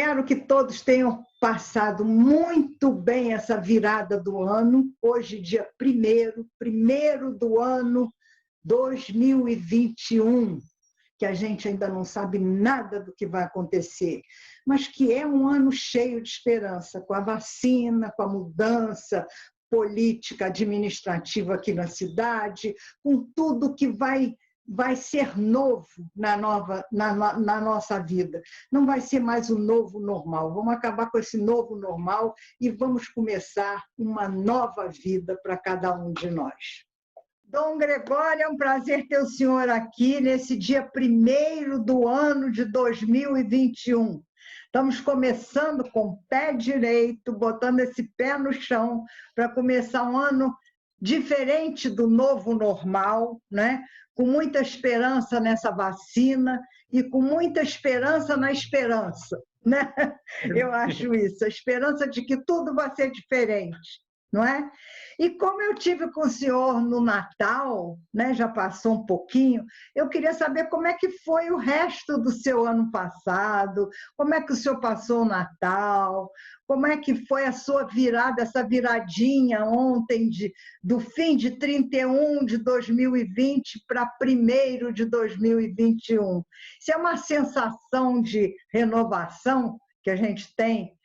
Espero que todos tenham passado muito bem essa virada do ano. Hoje, dia 1º do ano 2021, que a gente ainda não sabe nada do que vai acontecer, mas que é um ano cheio de esperança, com a vacina, com a mudança política, administrativa aqui na cidade, com tudo que vai ser novo na nossa vida. Não vai ser mais o novo normal. Vamos acabar com esse novo normal e vamos começar uma nova vida para cada um de nós. Dom Gregório, é um prazer ter o senhor aqui nesse dia 1º do ano de 2021. Estamos começando com o pé direito, botando esse pé no chão para começar um ano diferente do novo normal, né? Com muita esperança nessa vacina e com muita esperança na esperança, né? Eu acho isso, a esperança de que tudo vai ser diferente, não é? E como eu tive com o senhor no Natal, né, já passou um pouquinho, eu queria saber como é que foi o resto do seu ano passado, como é que o senhor passou o Natal, como é que foi a sua virada, essa viradinha ontem do fim de 31 de 2020 para 1º de 2021. Isso é uma sensação de renovação que a gente tem.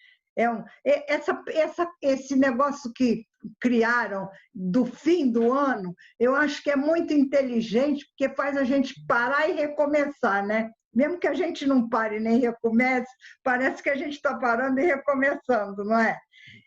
Esse negócio que criaram do fim do ano, eu acho que é muito inteligente, porque faz a gente parar e recomeçar, né? Mesmo que a gente não pare nem recomece, parece que a gente está parando e recomeçando, não é?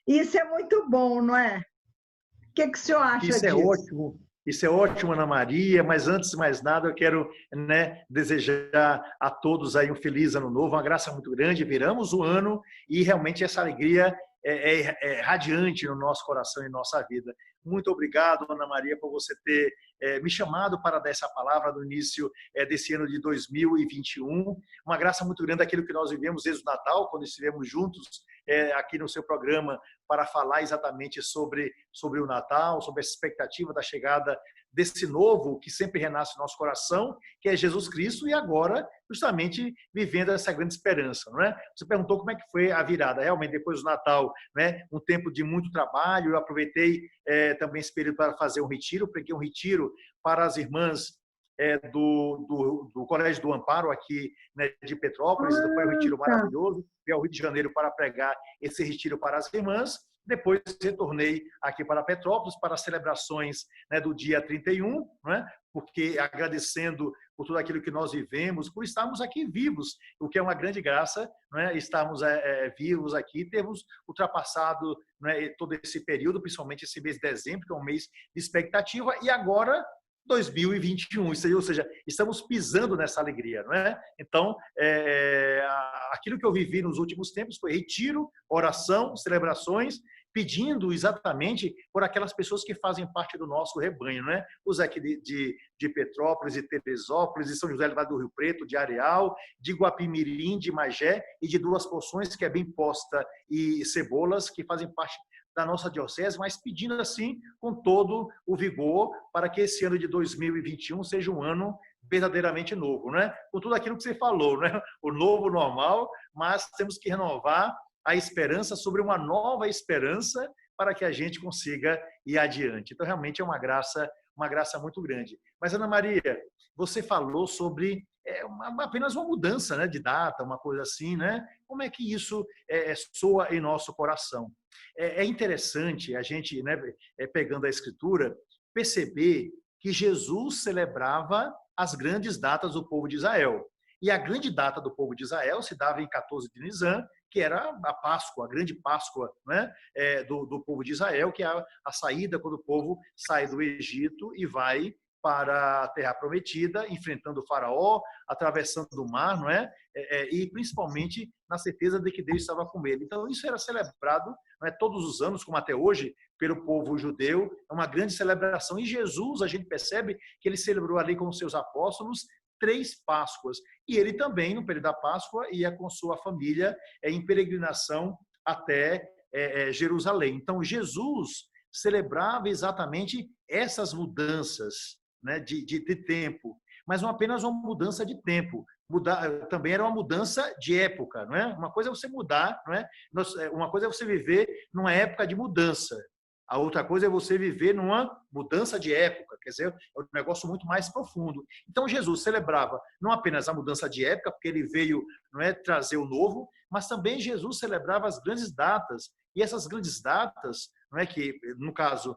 Isso é muito bom, não é? O que o senhor acha disso? Isso é ótimo. Isso é ótimo, Ana Maria, mas antes de mais nada eu quero, né, desejar a todos aí um feliz ano novo, uma graça muito grande. Viramos o ano e realmente essa alegria é radiante no nosso coração e nossa vida. Muito obrigado, Ana Maria, por você ter me chamado para dar essa palavra no início desse ano de 2021. Uma graça muito grande daquilo que nós vivemos desde o Natal, quando estivemos juntos aqui no seu programa para falar exatamente sobre o Natal, sobre a expectativa da chegada desse novo que sempre renasce no nosso coração, que é Jesus Cristo, e agora justamente vivendo essa grande esperança, não é? Você perguntou como é que foi a virada. Realmente, depois do Natal, né, um tempo de muito trabalho, eu aproveitei também esse período para fazer um retiro, preguei um retiro para as irmãs do Colégio do Amparo, aqui, né, de Petrópolis. Foi um retiro maravilhoso. Fui ao Rio de Janeiro para pregar esse retiro para as irmãs. Depois retornei aqui para Petrópolis para as celebrações, né, do dia 31, né, porque agradecendo por tudo aquilo que nós vivemos, por estarmos aqui vivos, o que é uma grande graça, né, estarmos vivos aqui, termos ultrapassado, né, todo esse período, principalmente esse mês de dezembro, que é um mês de expectativa, e agora 2021, ou seja, estamos pisando nessa alegria, não é? Então, aquilo que eu vivi nos últimos tempos foi retiro, oração, celebrações, pedindo exatamente por aquelas pessoas que fazem parte do nosso rebanho, não é? Os aqui de Petrópolis, de Teresópolis, de São José do Rio Preto, de Areal, de Guapimirim, de Magé e de Duas Porções, que é Bem Posta e Cebolas, que fazem parte da nossa diocese, mas pedindo assim com todo o vigor para que esse ano de 2021 seja um ano verdadeiramente novo, né? Com tudo aquilo que você falou, né? O novo normal, mas temos que renovar a esperança sobre uma nova esperança para que a gente consiga ir adiante. Então, realmente é uma graça muito grande. Mas, Ana Maria, você falou sobre apenas uma mudança, né, de data, uma coisa assim, né? Como é que isso soa em nosso coração? É interessante a gente, né, pegando a Escritura, perceber que Jesus celebrava as grandes datas do povo de Israel. E a grande data do povo de Israel se dava em 14 de Nisan, que era a Páscoa, a grande Páscoa, né, do povo de Israel, que é a saída quando o povo sai do Egito e vai para a Terra Prometida, enfrentando o faraó, atravessando o mar, não é? E principalmente na certeza de que Deus estava com ele. Então, isso era celebrado, não é, todos os anos, como até hoje, pelo povo judeu, é uma grande celebração. E Jesus, a gente percebe que ele celebrou ali com os seus apóstolos 3 Páscoas. E ele também, no período da Páscoa, ia com sua família em peregrinação até Jerusalém. Então, Jesus celebrava exatamente essas mudanças, né, de tempo, mas não apenas uma mudança de tempo, mudar, também era uma mudança de época, não é? Uma coisa é você mudar, não é? Uma coisa é você viver numa época de mudança. A outra coisa é você viver numa mudança de época, quer dizer, é um negócio muito mais profundo. Então, Jesus celebrava não apenas a mudança de época, porque ele veio, não é, trazer o novo, mas também Jesus celebrava as grandes datas. E essas grandes datas, não é, que no caso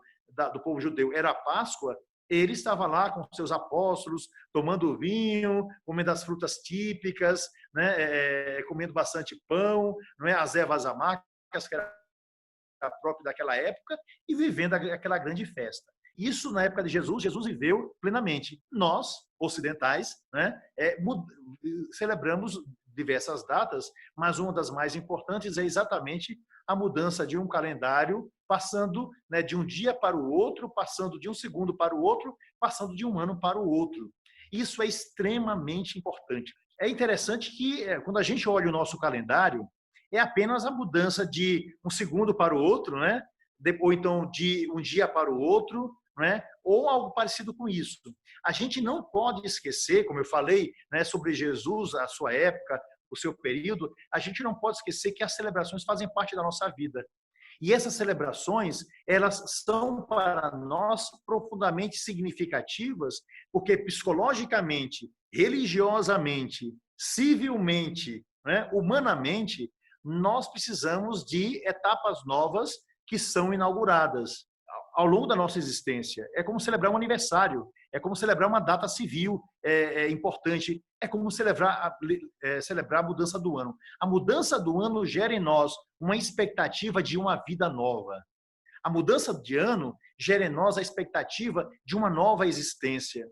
do povo judeu era a Páscoa, ele estava lá com seus apóstolos, tomando vinho, comendo as frutas típicas, né, comendo bastante pão, não é, as ervas amargas, que era próprio daquela época, e vivendo aquela grande festa. Isso, na época de Jesus, Jesus viveu plenamente. Nós, ocidentais, né, celebramos diversas datas, mas uma das mais importantes é exatamente a mudança de um calendário, passando, né, de um dia para o outro, passando de um segundo para o outro, passando de um ano para o outro. Isso é extremamente importante. É interessante que, quando a gente olha o nosso calendário, é apenas a mudança de um segundo para o outro, né? Ou então de um dia para o outro, né? Ou algo parecido com isso. A gente não pode esquecer, como eu falei, né, sobre Jesus, a sua época, o seu período, a gente não pode esquecer que as celebrações fazem parte da nossa vida. E essas celebrações, elas são para nós profundamente significativas, porque psicologicamente, religiosamente, civilmente, né, humanamente, nós precisamos de etapas novas que são inauguradas ao longo da nossa existência. É como celebrar um aniversário, é como celebrar uma data civil importante, é como celebrar a mudança do ano. A mudança do ano gera em nós uma expectativa de uma vida nova. A mudança de ano gera em nós a expectativa de uma nova existência.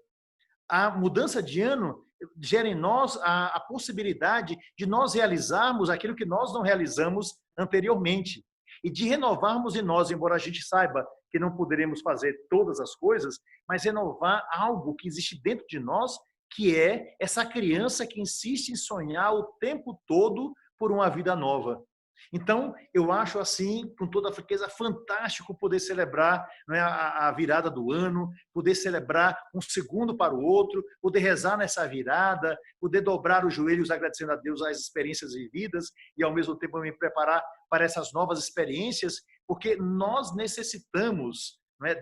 A mudança de ano gera em nós a possibilidade de nós realizarmos aquilo que nós não realizamos anteriormente e de renovarmos em nós, embora a gente saiba que não poderemos fazer todas as coisas, mas renovar algo que existe dentro de nós, que é essa criança que insiste em sonhar o tempo todo por uma vida nova. Então, eu acho assim, com toda a franqueza, fantástico poder celebrar, não é, a virada do ano, poder celebrar um segundo para o outro, poder rezar nessa virada, poder dobrar os joelhos agradecendo a Deus as experiências vividas e, ao mesmo tempo, me preparar para essas novas experiências, porque nós necessitamos, não é,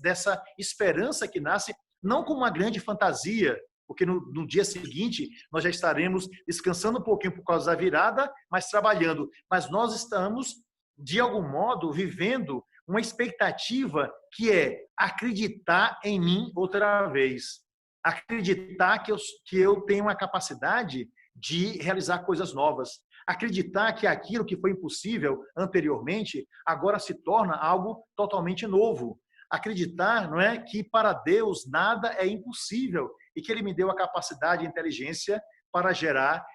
dessa esperança que nasce, não como uma grande fantasia, porque no dia seguinte nós já estaremos descansando um pouquinho por causa da virada, mas trabalhando. Mas nós estamos, de algum modo, vivendo uma expectativa que é acreditar em mim outra vez. Acreditar que eu tenho uma capacidade de realizar coisas novas. Acreditar que aquilo que foi impossível anteriormente agora se torna algo totalmente novo. Acreditar, não é, que para Deus nada é impossível e que Ele me deu a capacidade e inteligência para gerar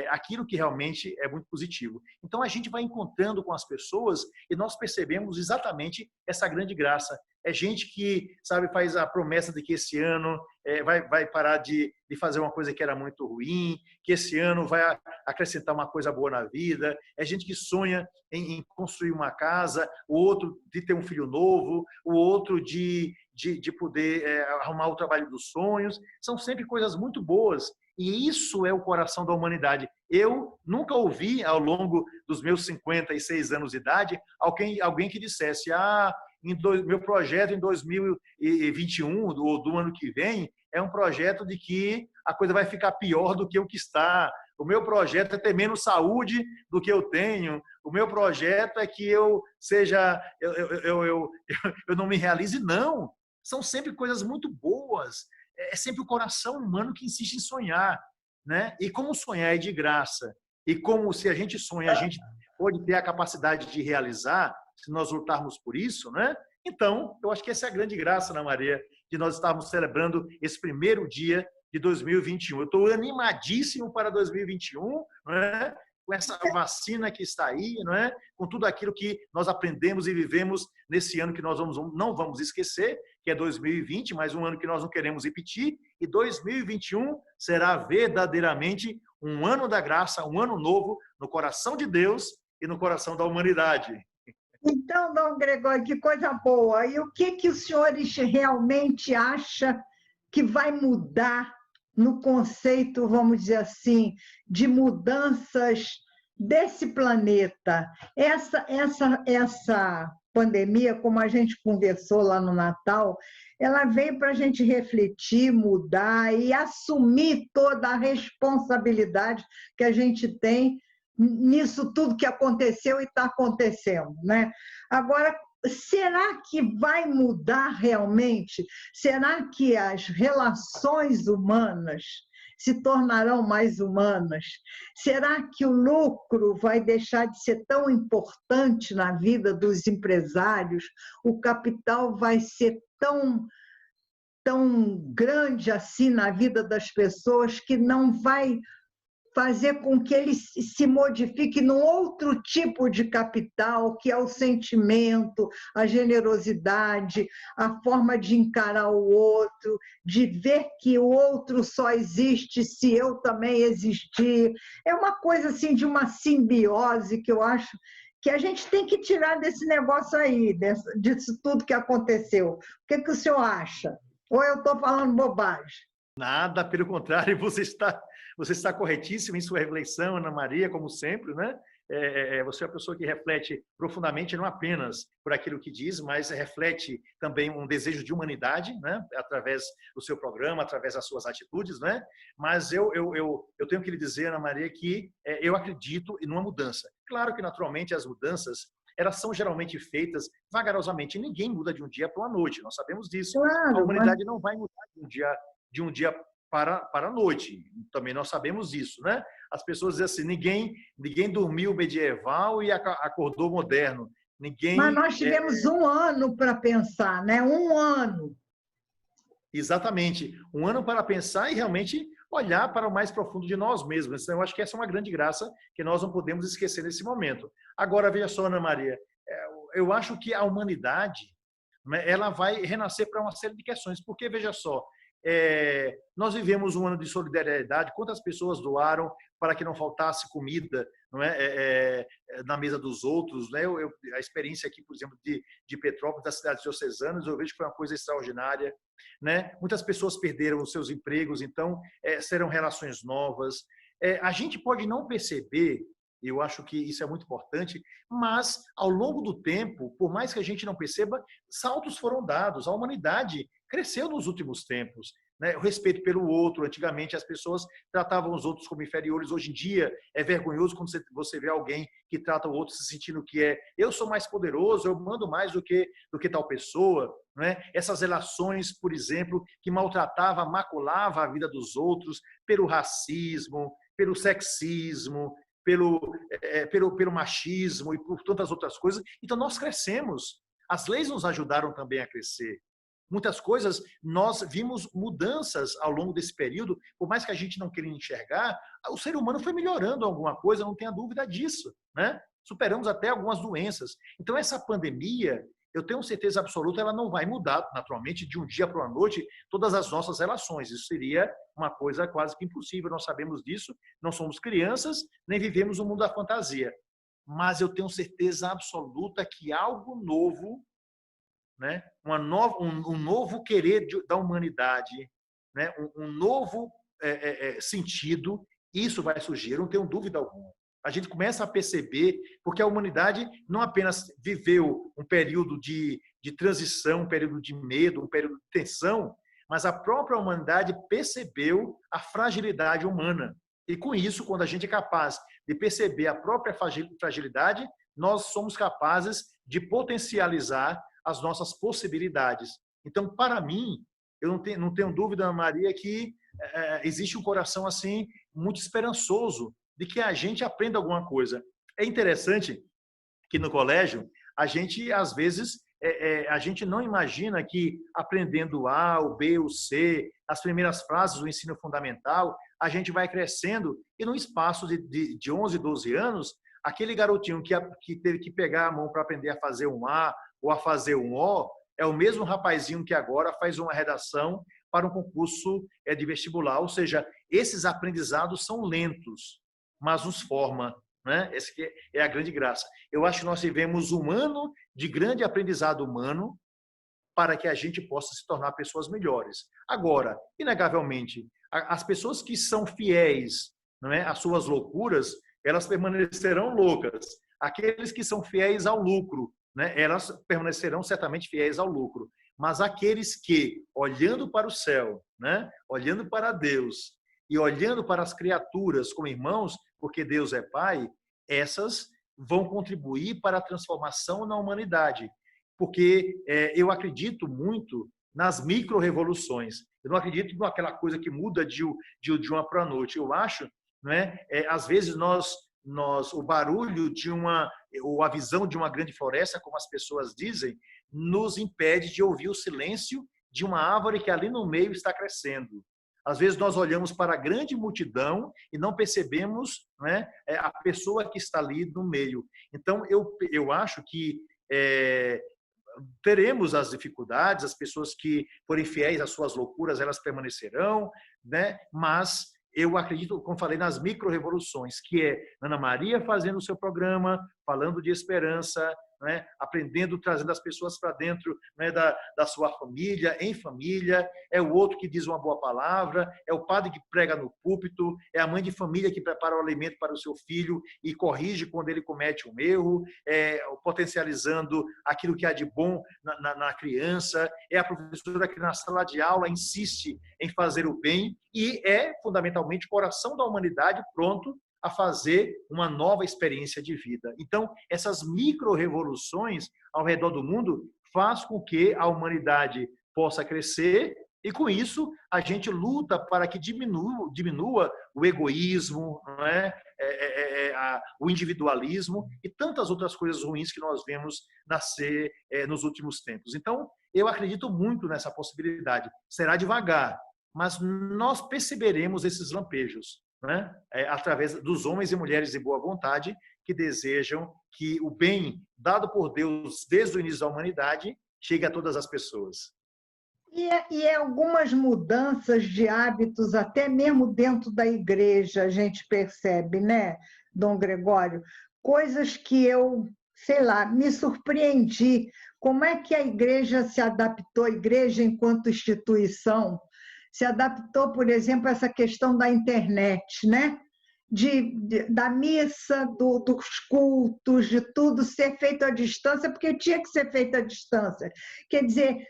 aquilo que realmente é muito positivo. Então, a gente vai encontrando com as pessoas e nós percebemos exatamente essa grande graça. É gente que, sabe, faz a promessa de que esse ano vai parar de fazer uma coisa que era muito ruim, que esse ano vai acrescentar uma coisa boa na vida. É gente que sonha em construir uma casa, o outro de ter um filho novo, o outro de poder arrumar o trabalho dos sonhos. São sempre coisas muito boas. E isso é o coração da humanidade. Eu nunca ouvi, ao longo dos meus 56 anos de idade, alguém que dissesse: meu projeto em 2021, ou do ano que vem, é um projeto de que a coisa vai ficar pior do que o que está. O meu projeto é ter menos saúde do que eu tenho. O meu projeto é que eu não me realize. Não. São sempre coisas muito boas. É sempre o coração humano que insiste em sonhar, né? E como sonhar é de graça, e como se a gente sonha, a gente pode ter a capacidade de realizar, se nós lutarmos por isso, né? Então, eu acho que essa é a grande graça, Ana Maria, de nós estarmos celebrando esse primeiro dia de 2021. Eu estou animadíssimo para 2021, né? Com essa vacina que está aí, não é? Com tudo aquilo que nós aprendemos e vivemos nesse ano que nós não vamos esquecer, que é 2020, mas um ano que nós não queremos repetir, e 2021 será verdadeiramente um ano da graça, um ano novo no coração de Deus e no coração da humanidade. Então, Dom Gregório, que coisa boa. E o que os senhores realmente acham que vai mudar no conceito, vamos dizer assim, de mudanças desse planeta. Essa pandemia, como a gente conversou lá no Natal, ela veio para a gente refletir, mudar e assumir toda a responsabilidade que a gente tem nisso tudo que aconteceu e está acontecendo, né? Agora, será que vai mudar realmente? Será que as relações humanas se tornarão mais humanas? Será que o lucro vai deixar de ser tão importante na vida dos empresários? O capital vai ser tão grande assim na vida das pessoas que não vai fazer com que ele se modifique num outro tipo de capital, que é o sentimento, a generosidade, a forma de encarar o outro, de ver que o outro só existe se eu também existir. É uma coisa assim de uma simbiose que eu acho que a gente tem que tirar desse negócio aí, disso tudo que aconteceu. O que o senhor acha? Ou eu estou falando bobagem? Nada, pelo contrário, você está corretíssima em sua reflexão, Ana Maria, como sempre, né? Você é uma pessoa que reflete profundamente, não apenas por aquilo que diz, mas reflete também um desejo de humanidade, né? Através do seu programa, através das suas atitudes, né? Mas eu tenho que lhe dizer, Ana Maria, que eu acredito em uma mudança. Claro que, naturalmente, as mudanças elas são geralmente feitas vagarosamente. Ninguém muda de um dia para a noite, nós sabemos disso. Claro, A humanidade não vai mudar de um dia para a noite. Também nós sabemos isso, né? As pessoas dizem assim, ninguém dormiu medieval e acordou moderno. mas Ninguém... nós tivemos um ano para pensar, né? Um ano. Exatamente. Um ano para pensar e realmente olhar para o mais profundo de nós mesmos. Então, eu acho que essa é uma grande graça que nós não podemos esquecer nesse momento. Agora, veja só, Ana Maria, eu acho que a humanidade, né, ela vai renascer para uma série de questões, porque, veja só, nós vivemos um ano de solidariedade, quantas pessoas doaram para que não faltasse comida, não é? Na mesa dos outros, né? A experiência aqui, por exemplo, de Petrópolis, das cidades diocesanas, eu vejo que foi uma coisa extraordinária, né? Muitas pessoas perderam os seus empregos, então serão relações novas. A gente pode não perceber, eu acho que isso é muito importante, mas ao longo do tempo, por mais que a gente não perceba, saltos foram dados. A humanidade cresceu nos últimos tempos, né? O respeito pelo outro. Antigamente as pessoas tratavam os outros como inferiores. Hoje em dia é vergonhoso quando você vê alguém que trata o outro se sentindo que eu sou mais poderoso, eu mando mais do que tal pessoa, né? Essas relações, por exemplo, que maltratava, maculava a vida dos outros pelo racismo, pelo sexismo, pelo machismo e por tantas outras coisas. Então nós crescemos. As leis nos ajudaram também a crescer. Muitas coisas, nós vimos mudanças ao longo desse período, por mais que a gente não queira enxergar, o ser humano foi melhorando alguma coisa, não tenha dúvida disso, né? Superamos até algumas doenças. Então, essa pandemia, eu tenho certeza absoluta, ela não vai mudar, naturalmente, de um dia para a noite, todas as nossas relações. Isso seria uma coisa quase que impossível, nós sabemos disso, não somos crianças, nem vivemos o mundo da fantasia. Mas eu tenho certeza absoluta que algo novo, né? Um novo querer da humanidade, né? Um novo sentido, isso vai surgir, eu não tenho dúvida alguma. A gente começa a perceber, porque a humanidade não apenas viveu um período de transição, um período de medo, um período de tensão, mas a própria humanidade percebeu a fragilidade humana. E com isso, quando a gente é capaz de perceber a própria fragilidade, nós somos capazes de potencializar as nossas possibilidades. Então, para mim, eu não tenho dúvida, Maria, que existe um coração assim muito esperançoso de que a gente aprenda alguma coisa. É interessante que no colégio a gente às vezes a gente não imagina que aprendendo o A, o B, o C, as primeiras frases do ensino fundamental, a gente vai crescendo e no espaço de 11, 12 anos, aquele garotinho que teve que pegar a mão para aprender a fazer um A ou a fazer um O, é o mesmo rapazinho que agora faz uma redação para um concurso de vestibular. Ou seja, esses aprendizados são lentos, mas nos forma, né? Essa é a grande graça. Eu acho que nós vivemos um ano de grande aprendizado humano, para que a gente possa se tornar pessoas melhores. Agora, inegavelmente, as pessoas que são fiéis, não é, às suas loucuras, elas permanecerão loucas. Aqueles que são fiéis ao lucro, né, elas permanecerão certamente fiéis ao lucro. Mas aqueles que, olhando para o céu, né, olhando para Deus e olhando para as criaturas como irmãos, porque Deus é Pai, essas vão contribuir para a transformação na humanidade. Porque eu acredito muito nas micro-revoluções. Eu não acredito naquela coisa que muda de uma para a noite. Eu acho, né, às vezes o barulho ou a visão de uma grande floresta, como as pessoas dizem, nos impede de ouvir o silêncio de uma árvore que ali no meio está crescendo. Às vezes nós olhamos para a grande multidão e não percebemos, né, a pessoa que está ali no meio. Então, eu acho que teremos as dificuldades, as pessoas que forem fiéis às suas loucuras, elas permanecerão, né? Mas eu acredito, como falei, nas micro-revoluções, que é Ana Maria fazendo o seu programa, falando de esperança, né? Aprendendo, trazendo as pessoas para dentro, né, da sua família, em família, é o outro que diz uma boa palavra, é o padre que prega no púlpito, é a mãe de família que prepara o alimento para o seu filho e corrige quando ele comete um erro, potencializando aquilo que há de bom na criança, é a professora que na sala de aula insiste em fazer o bem e é, fundamentalmente, o coração da humanidade pronto a fazer uma nova experiência de vida. Então, essas micro-revoluções ao redor do mundo faz com que a humanidade possa crescer e, com isso, a gente luta para que diminua o egoísmo, não é? O individualismo e tantas outras coisas ruins que nós vemos nascer nos últimos tempos. Então, eu acredito muito nessa possibilidade. Será devagar, mas nós perceberemos esses lampejos, né? Através dos homens e mulheres de boa vontade que desejam que o bem dado por Deus desde o início da humanidade chegue a todas as pessoas. E algumas mudanças de hábitos, até mesmo dentro da igreja, a gente percebe, né, Dom Gregório? Coisas que eu, sei lá, me surpreendi. Como é que a igreja se adaptou, a igreja enquanto instituição, se adaptou, por exemplo, a essa questão da internet, né? Da missa, dos cultos, de tudo ser feito à distância, porque tinha que ser feito à distância. Quer dizer,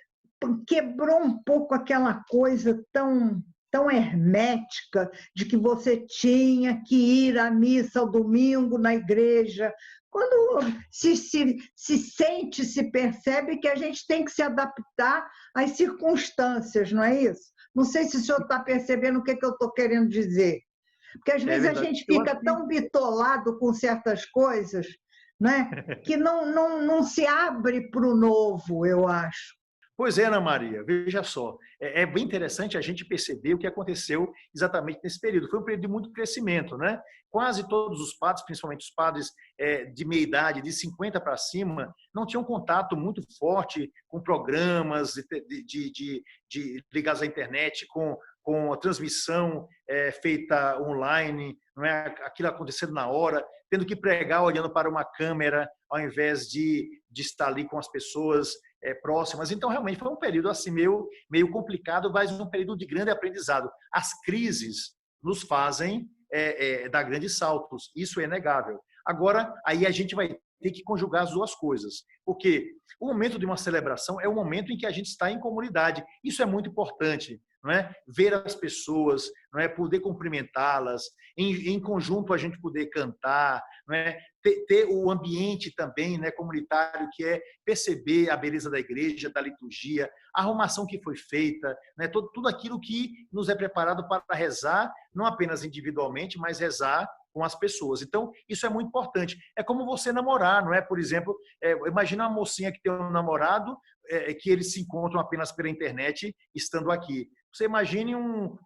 quebrou um pouco aquela coisa tão hermética de que você tinha que ir à missa ao domingo na igreja. Quando se sente, se percebe que a gente tem que se adaptar às circunstâncias, não é isso? Não sei se o senhor está percebendo o que eu estou querendo dizer. Porque às vezes a gente fica tão bitolado com certas coisas, né, que não se abre para o novo, eu acho. Pois é, Ana Maria, veja só, é bem interessante a gente perceber o que aconteceu exatamente nesse período. Foi um período de muito crescimento, né? Quase todos os padres, principalmente os padres de meia idade, de 50 para cima, não tinham contato muito forte com programas ligados à internet, com a transmissão feita online, não é? Aquilo acontecendo na hora, tendo que pregar olhando para uma câmera, ao invés de estar ali com as pessoas próximas. Então, realmente, foi um período assim meio complicado, mas um período de grande aprendizado. As crises nos fazem dar grandes saltos, isso é inegável. Agora, aí a gente vai ter que conjugar as duas coisas, porque o momento de uma celebração é o momento em que a gente está em comunidade. Isso é muito importante, não é? Ver as pessoas, não é? Poder cumprimentá-las, em conjunto a gente poder cantar, não é? Ter o ambiente também, né, comunitário, que é perceber a beleza da igreja, da liturgia, a arrumação que foi feita, né, tudo aquilo que nos é preparado para rezar, não apenas individualmente, mas rezar com as pessoas. Então, isso é muito importante. É como você namorar, não é? Por exemplo, imagina uma mocinha que tem um namorado, que eles se encontram apenas pela internet, estando aqui. Você imagine um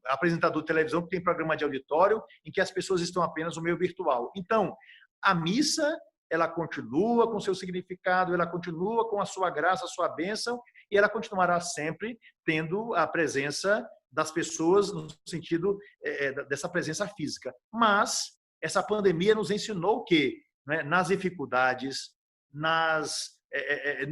apresentador de televisão que tem programa de auditório em que as pessoas estão apenas no meio virtual. Então, a missa, ela continua com seu significado, ela continua com a sua graça, a sua bênção, e ela continuará sempre tendo a presença das pessoas no sentido dessa presença física. Mas essa pandemia nos ensinou que, né, nas dificuldades, nas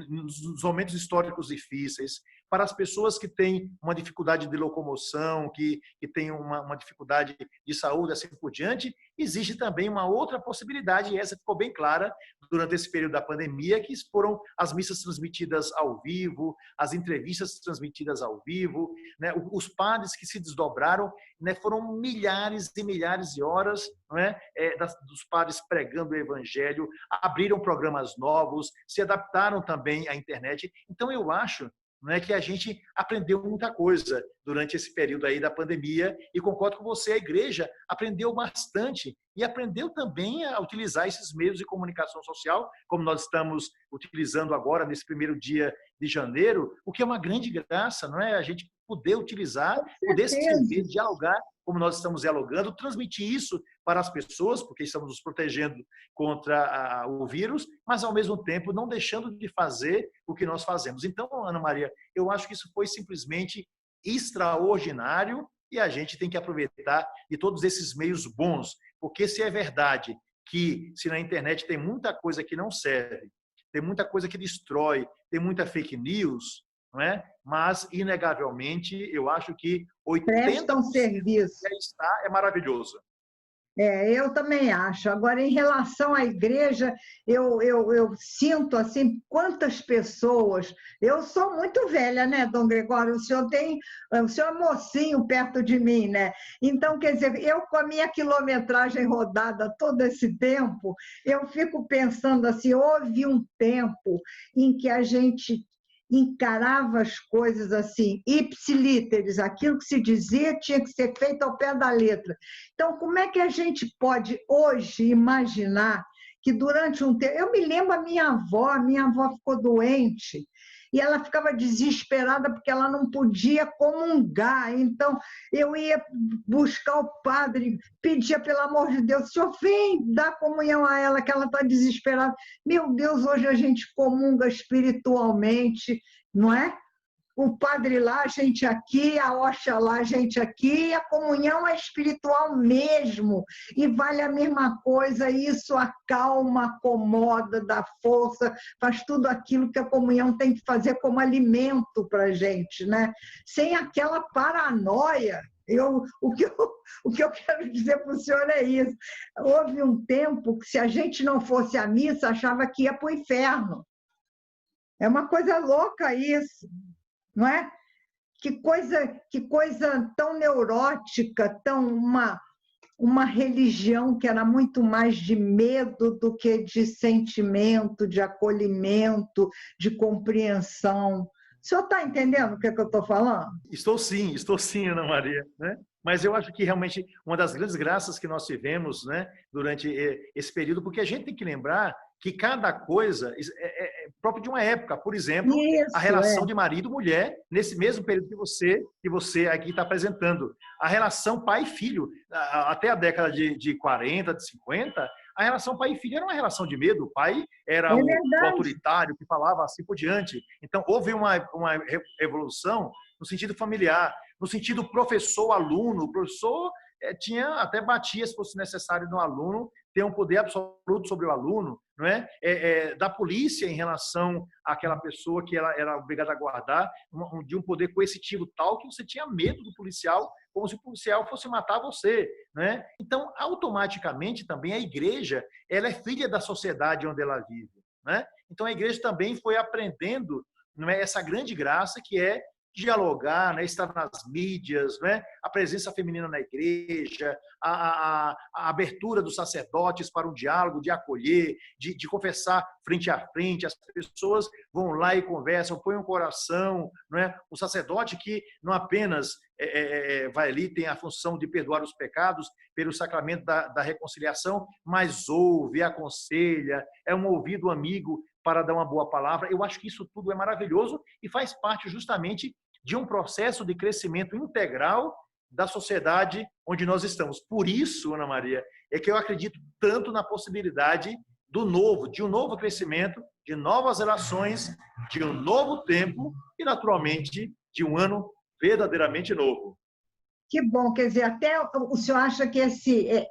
nos momentos históricos difíceis, para as pessoas que têm uma dificuldade de locomoção, que têm uma dificuldade de saúde, assim por diante, existe também uma outra possibilidade, e essa ficou bem clara durante esse período da pandemia, que foram as missas transmitidas ao vivo, as entrevistas transmitidas ao vivo, né? Os padres que se desdobraram, né? Foram milhares e milhares de horas, não é? Dos padres pregando o evangelho, abriram programas novos, se adaptaram também à internet. Então, eu acho, não é, que a gente aprendeu muita coisa durante esse período aí da pandemia, e concordo com você, a igreja aprendeu bastante e aprendeu também a utilizar esses meios de comunicação social, como nós estamos utilizando agora nesse primeiro dia de janeiro, o que é uma grande graça, não é? A gente poder utilizar, poder escrever, dialogar, como nós estamos dialogando, transmitir isso para as pessoas, porque estamos nos protegendo contra o vírus, mas, ao mesmo tempo, não deixando de fazer o que nós fazemos. Então, Ana Maria, eu acho que isso foi simplesmente extraordinário, e a gente tem que aproveitar de todos esses meios bons, porque se é verdade que se na internet tem muita coisa que não serve, tem muita coisa que destrói, tem muita fake news, não é? Mas, inegavelmente, eu acho que 80% prestam serviço. que está é maravilhoso. Eu também acho. Agora, em relação à igreja, eu sinto assim, quantas pessoas... Eu sou muito velha, né, Dom Gregório? O senhor é mocinho perto de mim, né? Então, quer dizer, eu com a minha quilometragem rodada todo esse tempo, eu fico pensando assim, houve um tempo em que a gente encarava as coisas assim, ipsilíteres, aquilo que se dizia tinha que ser feito ao pé da letra. Então, como é que a gente pode hoje imaginar que durante um tempo... Eu me lembro a minha avó ficou doente, e ela ficava desesperada porque ela não podia comungar. Então, eu ia buscar o padre, pedia, pelo amor de Deus, senhor, vem dar comunhão a ela, que ela está desesperada. Meu Deus, hoje a gente comunga espiritualmente, não é? O padre lá, a gente aqui, a hóstia lá, a gente aqui, e a comunhão é espiritual mesmo, e vale a mesma coisa, isso acalma, acomoda, dá força, faz tudo aquilo que a comunhão tem que fazer como alimento para a gente, né? Sem aquela paranoia. O que eu quero dizer para o senhor é isso. Houve um tempo que, se a gente não fosse à missa, achava que ia para o inferno. É uma coisa louca isso. Não é? Que coisa tão neurótica, uma religião que era muito mais de medo do que de sentimento, de acolhimento, de compreensão. O senhor está entendendo o que eu estou falando? Estou sim, Ana Maria, né? Mas eu acho que realmente uma das grandes graças que nós tivemos, né, durante esse período, porque a gente tem que lembrar que cada coisa é próprio de uma época. Por exemplo, a relação de marido e mulher, nesse mesmo período que você aqui está apresentando. A relação pai e filho, até a década de 40, de 50, a relação pai e filho era uma relação de medo. O pai era o autoritário que falava assim por diante. Então, houve uma revolução no sentido familiar, no sentido professor-aluno. O professor até batia, se fosse necessário, no aluno, ter um poder absoluto sobre o aluno, não é? Da polícia em relação àquela pessoa que ela era obrigada a guardar, de um poder coercitivo tal que você tinha medo do policial, como se o policial fosse matar você, né? Então, automaticamente, também a igreja, ela é filha da sociedade onde ela vive, né? Então, a igreja também foi aprendendo, não é, essa grande graça que é dialogar, né, estar nas mídias, né, a presença feminina na igreja, a abertura dos sacerdotes para o diálogo, de acolher, de confessar frente a frente. As pessoas vão lá e conversam, põem um coração, não é? O sacerdote que não apenas vai ali, tem a função de perdoar os pecados pelo sacramento da reconciliação, mas ouve, aconselha, é um ouvido amigo para dar uma boa palavra. Eu acho que isso tudo é maravilhoso e faz parte justamente de um processo de crescimento integral da sociedade onde nós estamos. Por isso, Ana Maria, é que eu acredito tanto na possibilidade de um novo crescimento, de novas relações, de um novo tempo e, naturalmente, de um ano verdadeiramente novo. Que bom, quer dizer, até o senhor acha que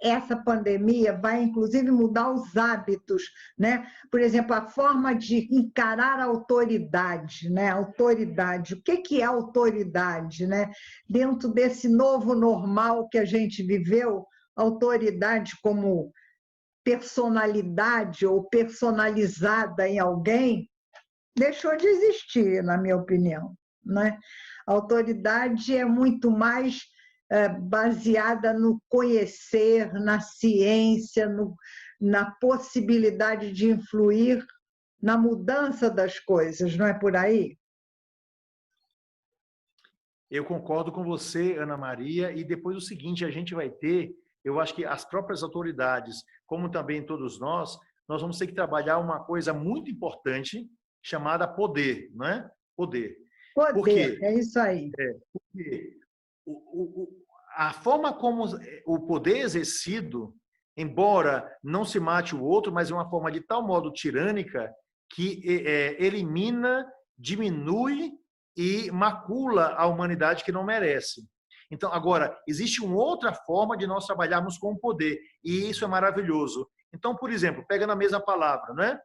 essa pandemia vai, inclusive, mudar os hábitos, né? Por exemplo, a forma de encarar a autoridade, né? Autoridade, o que é autoridade, né? Dentro desse novo normal que a gente viveu, autoridade como personalidade ou personalizada em alguém, deixou de existir, na minha opinião, né? A autoridade é muito mais baseada no conhecer, na ciência, na possibilidade de influir na mudança das coisas, não é por aí? Eu concordo com você, Ana Maria, e depois o seguinte, a gente vai ter, eu acho que as próprias autoridades, como também todos nós vamos ter que trabalhar uma coisa muito importante chamada poder, não é? Poder. Por Poder, quê? é isso aí. Porque a forma como o poder exercido, embora não se mate o outro, mas é uma forma de tal modo tirânica que elimina, diminui e macula a humanidade que não merece. Então, agora, existe uma outra forma de nós trabalharmos com o poder, e isso é maravilhoso. Então, por exemplo, pega na mesma palavra, não é?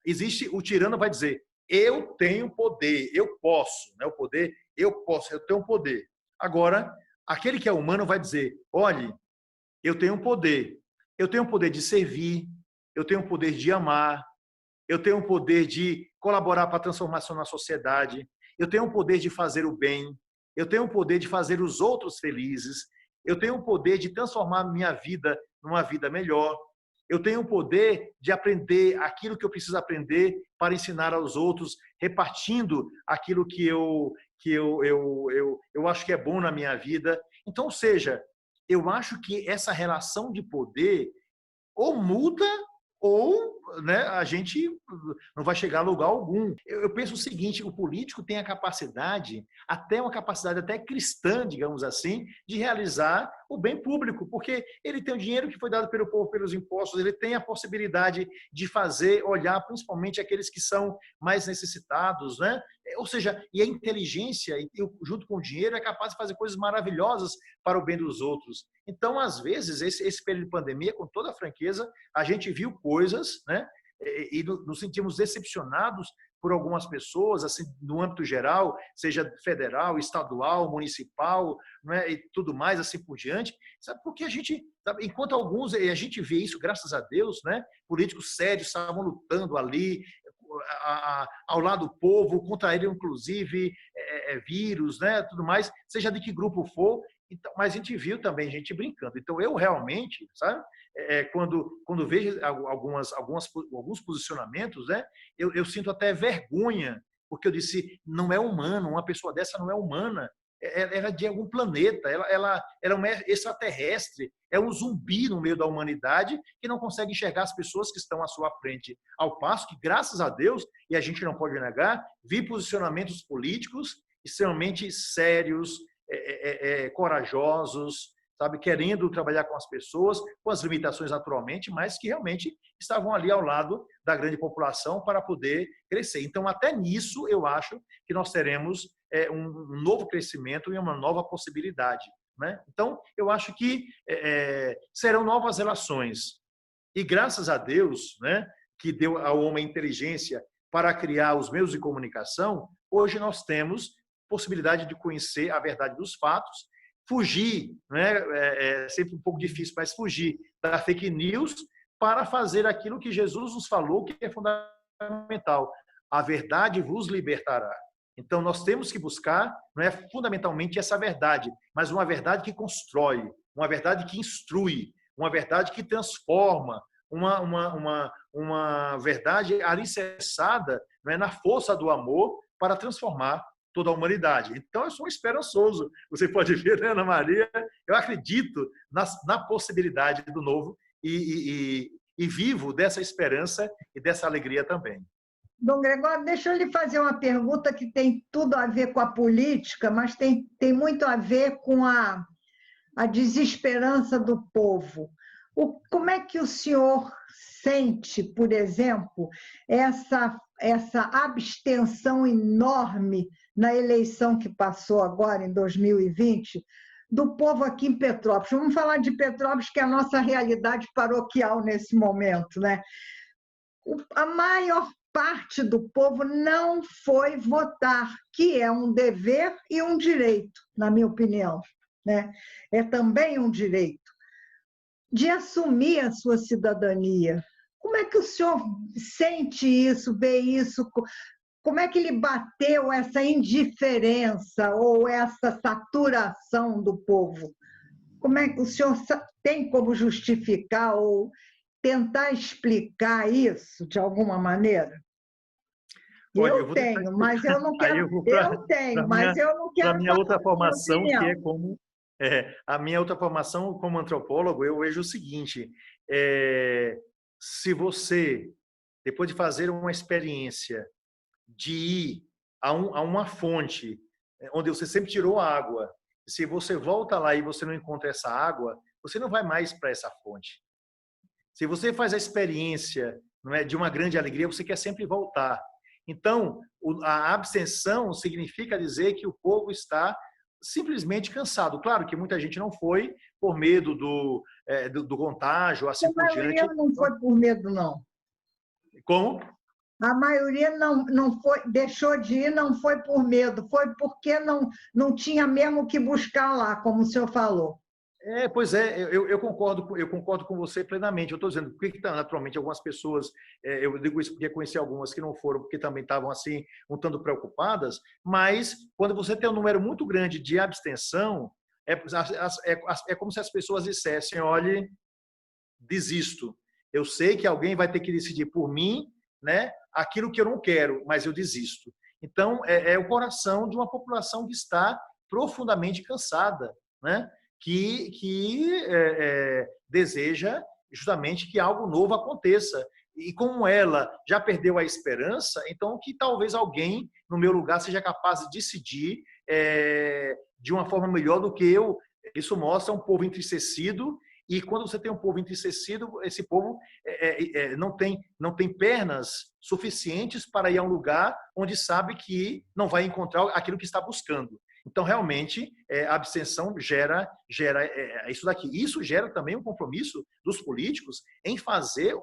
Existe, o tirano vai dizer, eu tenho poder, eu posso, né? O poder, eu posso, eu tenho poder. Agora, aquele que é humano vai dizer, olhe, eu tenho poder de servir, eu tenho poder de amar, eu tenho o poder de colaborar para a transformação na sociedade, eu tenho o poder de fazer o bem, eu tenho o poder de fazer os outros felizes, eu tenho o poder de transformar minha vida numa vida melhor, eu tenho o poder de aprender aquilo que eu preciso aprender para ensinar aos outros, repartindo aquilo que eu acho que é bom na minha vida. Então, ou seja, eu acho que essa relação de poder ou muda ou, né, a gente não vai chegar a lugar algum. Eu penso o seguinte, o político tem a capacidade, até uma capacidade até cristã, digamos assim, de realizar o bem público, porque ele tem o dinheiro que foi dado pelo povo pelos impostos, ele tem a possibilidade de fazer, olhar principalmente aqueles que são mais necessitados, né? Ou seja, e a inteligência, junto com o dinheiro, é capaz de fazer coisas maravilhosas para o bem dos outros. Então, às vezes, esse período de pandemia, com toda a franqueza, a gente viu coisas, né? E nos sentimos decepcionados por algumas pessoas, assim, no âmbito geral, seja federal, estadual, municipal, né, e tudo mais, assim por diante, sabe? Porque a gente, sabe, enquanto alguns, e a gente vê isso, graças a Deus, né, políticos sérios estavam lutando ali, ao lado do povo, contra ele, inclusive, vírus, né, tudo mais, seja de que grupo for. Então, mas a gente viu também gente brincando. Então, eu realmente, sabe, quando vejo alguns posicionamentos, né, eu sinto até vergonha, porque eu disse, não é humano, uma pessoa dessa não é humana, ela é de algum planeta, ela é uma extraterrestre, é um zumbi no meio da humanidade que não consegue enxergar as pessoas que estão à sua frente. Ao passo que, graças a Deus, e a gente não pode negar, vi posicionamentos políticos extremamente sérios, corajosos, sabe, querendo trabalhar com as pessoas, com as limitações naturalmente, mas que realmente estavam ali ao lado da grande população para poder crescer. Então, até nisso, eu acho que nós teremos um novo crescimento e uma nova possibilidade, né? Então, eu acho que serão novas relações. E graças a Deus, né, que deu ao homem inteligência para criar os meios de comunicação, hoje nós temos possibilidade de conhecer a verdade dos fatos, fugir, né, é sempre um pouco difícil, mas fugir da fake news para fazer aquilo que Jesus nos falou, que é fundamental. A verdade vos libertará. Então, nós temos que buscar, não é fundamentalmente essa verdade, mas uma verdade que constrói, uma verdade que instrui, uma verdade que transforma, uma verdade alicerçada, não é, na força do amor para transformar toda a humanidade. Então, eu sou esperançoso. Você pode ver, né, Ana Maria? Eu acredito na possibilidade do novo e vivo dessa esperança e dessa alegria também. Dom Gregório, deixa eu lhe fazer uma pergunta que tem tudo a ver com a política, mas tem muito a ver com a desesperança do povo. Como é que o senhor sente, por exemplo, essa abstenção enorme na eleição que passou agora, em 2020, do povo aqui em Petrópolis. Vamos falar de Petrópolis, que é a nossa realidade paroquial nesse momento, né? A maior parte do povo não foi votar, que é um dever e um direito, na minha opinião, né? É também um direito de assumir a sua cidadania. Como é que o senhor sente isso, vê isso? Como é que ele bateu essa indiferença ou essa saturação do povo? Como é que o senhor tem como justificar ou tentar explicar isso de alguma maneira? Olha, Eu tenho, mas eu não aí quero. eu vou Eu tenho, mas eu não para quero minha falar outra a minha formação, que é opinião. como a minha outra formação como antropólogo, eu vejo o seguinte: se você, depois de fazer uma experiência de ir a uma fonte onde você sempre tirou água, se você volta lá e você não encontra essa água, você não vai mais para essa fonte. Se você faz a experiência, não é, de uma grande alegria, você quer sempre voltar. Então, a abstenção significa dizer que o povo está simplesmente cansado. Claro que muita gente não foi por medo do contágio, A assim por maioria diante. não foi por medo, não. Como? A maioria não foi, deixou de ir, não foi por medo, foi porque não tinha mesmo que buscar lá, como o senhor falou. Pois é, eu concordo com você plenamente. Eu estou dizendo, porque naturalmente algumas pessoas, eu digo isso porque conheci algumas que não foram, porque também estavam assim, um tanto preocupadas, mas quando você tem um número muito grande de abstenção, é como se as pessoas dissessem, olhe, desisto. Eu sei que alguém vai ter que decidir por mim, né, aquilo que eu não quero, mas eu desisto. Então, é o coração de uma população que está profundamente cansada, né? Que deseja justamente que algo novo aconteça. E como ela já perdeu a esperança, então que talvez alguém no meu lugar seja capaz de decidir de uma forma melhor do que eu. Isso mostra um povo entristecido, e quando você tem um povo entristecido, esse povo não tem pernas suficientes para ir a um lugar onde sabe que não vai encontrar aquilo que está buscando. Então, realmente, a abstenção gera isso daqui. Isso gera também um compromisso dos políticos em fazer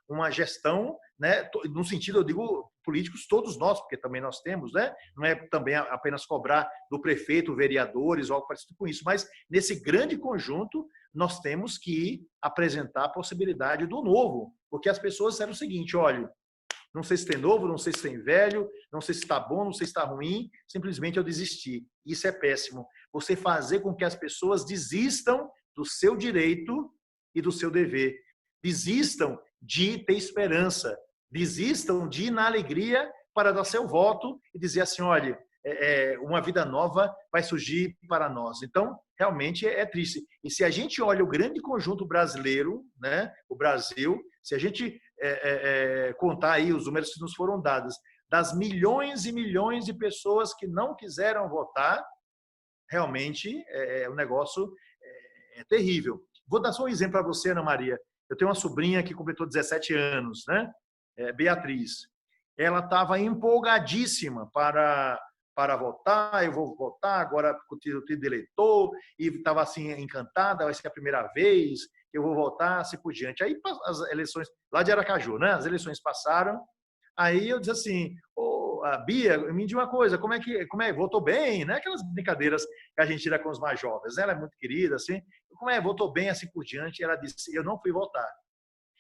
uma gestão, né, no sentido, eu digo, políticos, todos nós, porque também nós temos, né, não é também apenas cobrar do prefeito, vereadores ou algo parecido com isso, mas nesse grande conjunto, nós temos que apresentar a possibilidade do novo, porque as pessoas disseram o seguinte, olha, não sei se tem novo, não sei se tem velho, não sei se está bom, não sei se está ruim, simplesmente eu desisti. Isso é péssimo. Você fazer com que as pessoas desistam do seu direito e do seu dever. Desistam de ter esperança. Desistam de ir na alegria para dar seu voto e dizer assim, olha, uma vida nova vai surgir para nós. Então, realmente é triste. E se a gente olha o grande conjunto brasileiro, né, o Brasil, se a gente contar aí os números que nos foram dados, das milhões e milhões de pessoas que não quiseram votar, realmente o negócio é terrível. Vou dar só um exemplo para você, Ana Maria. Eu tenho uma sobrinha que completou 17 anos, né? Beatriz. Ela estava empolgadíssima para votar, eu vou votar agora com o título de eleitor, e estava assim encantada, vai ser a primeira vez que eu vou votar, assim por diante. Aí as eleições, lá de Aracaju, né? As eleições passaram, aí eu disse assim, a Bia, me diz uma coisa, como é, votou bem, né? Aquelas brincadeiras que a gente tira com os mais jovens, né? Ela é muito querida, assim, votou bem, assim por diante, ela disse, eu não fui votar.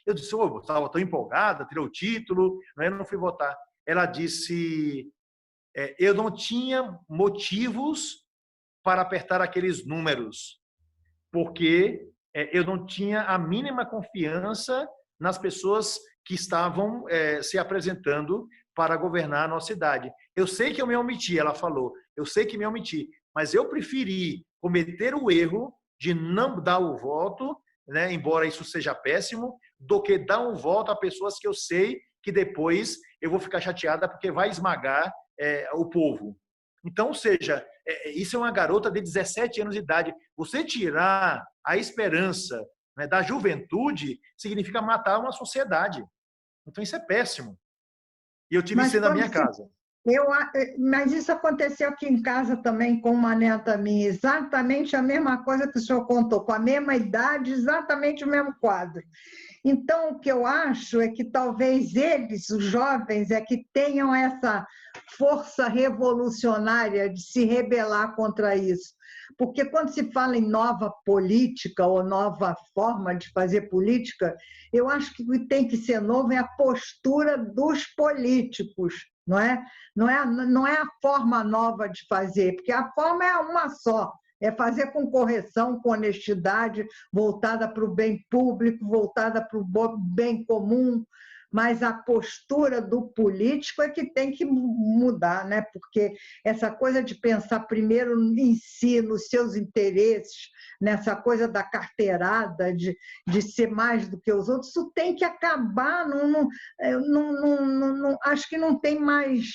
Eu disse, eu estava tão empolgada, tirei o título, eu não fui votar. Ela disse, eu não tinha motivos para apertar aqueles números, porque eu não tinha a mínima confiança nas pessoas que estavam se apresentando para governar a nossa cidade. Eu sei que eu me omiti, ela falou, eu sei que me omiti, mas eu preferi cometer o erro de não dar o voto, né, embora isso seja péssimo, do que dar um voto a pessoas que eu sei que depois eu vou ficar chateada porque vai esmagar o povo. Então, ou seja, isso é uma garota de 17 anos de idade. Você tirar a esperança, né, da juventude significa matar uma sociedade. Então, isso é péssimo. E eu tive isso na minha casa. Mas isso aconteceu aqui em casa também com uma neta minha, exatamente a mesma coisa que o senhor contou, com a mesma idade, exatamente o mesmo quadro. Então, o que eu acho é que talvez eles, os jovens, é que tenham essa força revolucionária de se rebelar contra isso. Porque quando se fala em nova política ou nova forma de fazer política, eu acho que o que tem que ser novo é a postura dos políticos, não é? Não é a forma nova de fazer, porque a forma é uma só, é fazer com correção, com honestidade, voltada para o bem público, voltada para o bem comum, mas a postura do político é que tem que mudar, né? Porque essa coisa de pensar primeiro em si, nos seus interesses, nessa coisa da carteirada, de ser mais do que os outros, isso tem que acabar. Acho que não tem mais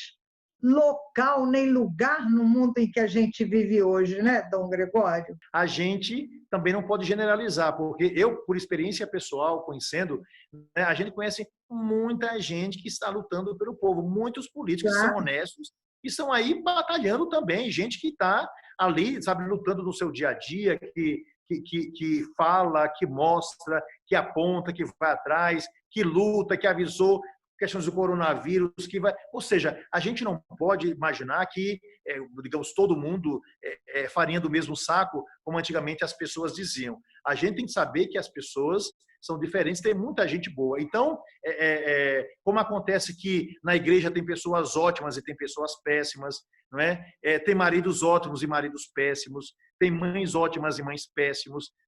local nem lugar no mundo em que a gente vive hoje, né, Dom Gregório? A gente também não pode generalizar, porque eu, por experiência pessoal, conhecendo, né, a gente conhece muita gente que está lutando pelo povo, muitos políticos que são honestos e estão aí batalhando também, gente que está ali, sabe, lutando no seu dia a dia, que fala, que mostra, que aponta, que vai atrás, que luta, que avisou questões do coronavírus, que vai... Ou seja, a gente não pode imaginar que, digamos, todo mundo é farinha do mesmo saco, como antigamente as pessoas diziam. A gente tem que saber que as pessoas são diferentes, tem muita gente boa. Então, como acontece que na igreja tem pessoas ótimas e tem pessoas péssimas, não é? Tem maridos ótimos e maridos péssimos, tem mães ótimas e mães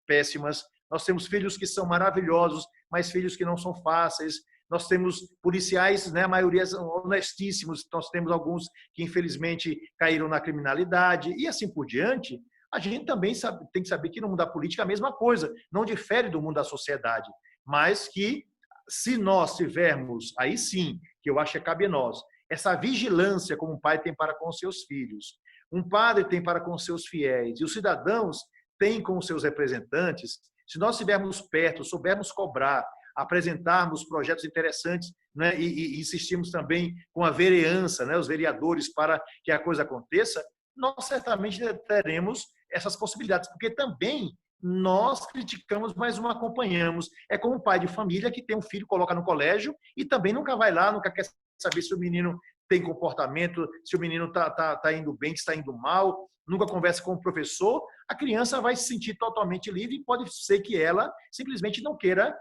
péssimas. Nós temos filhos que são maravilhosos, mas filhos que não são fáceis. Nós temos policiais, né, a maioria são honestíssimos, nós temos alguns que infelizmente caíram na criminalidade e assim por diante. A gente também tem que saber que no mundo da política é a mesma coisa, não difere do mundo da sociedade, mas que se nós tivermos, aí sim, que eu acho que cabe a nós, essa vigilância como um pai tem para com os seus filhos, um padre tem para com os seus fiéis, e os cidadãos têm com os seus representantes, se nós estivermos perto, soubermos cobrar, apresentarmos projetos interessantes, né, e insistirmos também com a vereança, né, os vereadores, para que a coisa aconteça, nós certamente teremos essas possibilidades, porque também nós criticamos, mas não acompanhamos. É como um pai de família que tem um filho, coloca no colégio e também nunca vai lá, nunca quer saber se o menino tem comportamento, se o menino está indo bem, se está indo mal, nunca conversa com o professor, a criança vai se sentir totalmente livre e pode ser que ela simplesmente não queira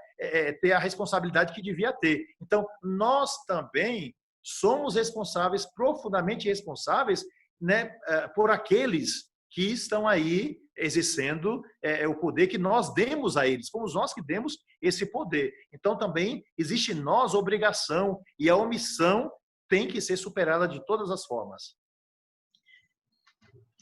ter a responsabilidade que devia ter. Então, nós também somos responsáveis, profundamente responsáveis, né, por aqueles que estão aí exercendo o poder que nós demos a eles, fomos nós que demos esse poder. Então, também existe em nós obrigação e a omissão tem que ser superada de todas as formas.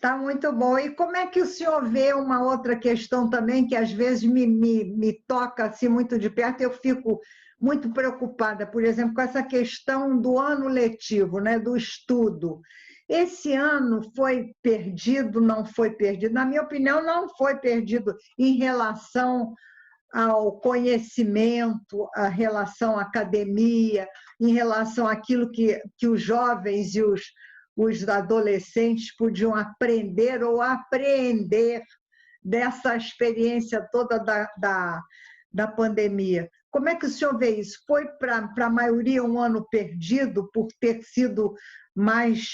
Tá muito bom. E como é que o senhor vê uma outra questão também que às vezes me toca assim muito de perto, eu fico muito preocupada, por exemplo, com essa questão do ano letivo, né, do estudo. Esse ano foi perdido, não foi perdido? Na minha opinião, não foi perdido em relação ao conhecimento, a relação à academia, em relação àquilo que os jovens e os adolescentes podiam aprender ou apreender dessa experiência toda da pandemia. Como é que o senhor vê isso? Foi para a maioria um ano perdido por ter sido mais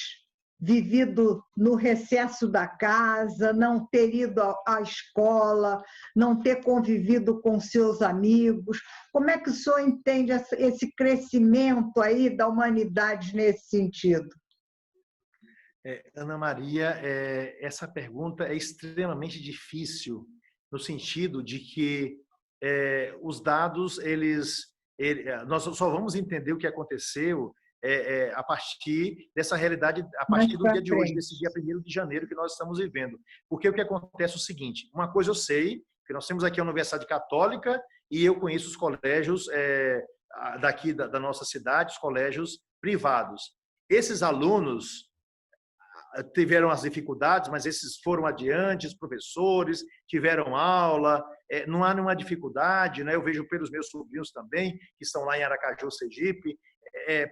vivido no recesso da casa, não ter ido à escola, não ter convivido com seus amigos? Como é que o senhor entende esse crescimento aí da humanidade nesse sentido? Ana Maria, essa pergunta é extremamente difícil, no sentido de que os dados, nós só vamos entender o que aconteceu a partir dessa realidade, a partir do dia de hoje, desse dia 1º de janeiro que nós estamos vivendo. Porque o que acontece é o seguinte, uma coisa eu sei, que nós temos aqui a Universidade Católica e eu conheço os colégios daqui da nossa cidade, os colégios privados. Esses alunos tiveram as dificuldades, mas esses foram adiante, os professores tiveram aula, não há nenhuma dificuldade, né? Eu vejo pelos meus sobrinhos também, que estão lá em Aracaju, Sergipe,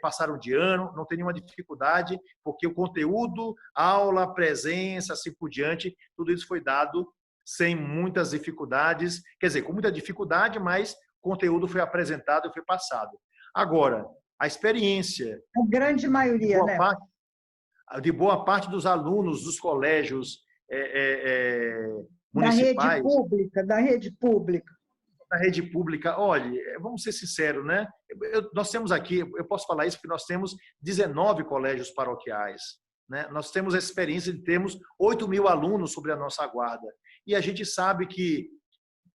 passaram de ano, não tem nenhuma dificuldade, porque o conteúdo, aula, presença, assim por diante, tudo isso foi dado sem muitas dificuldades, quer dizer, com muita dificuldade, mas o conteúdo foi apresentado e foi passado. Agora, a experiência A grande maioria, né? De boa parte dos alunos dos colégios Da rede municipais, pública, da rede pública. da rede pública, olha, vamos ser sinceros, né? Nós temos aqui, eu posso falar isso porque nós temos 19 colégios paroquiais, né? Nós temos a experiência de termos 8.000 alunos sobre a nossa guarda. E a gente sabe que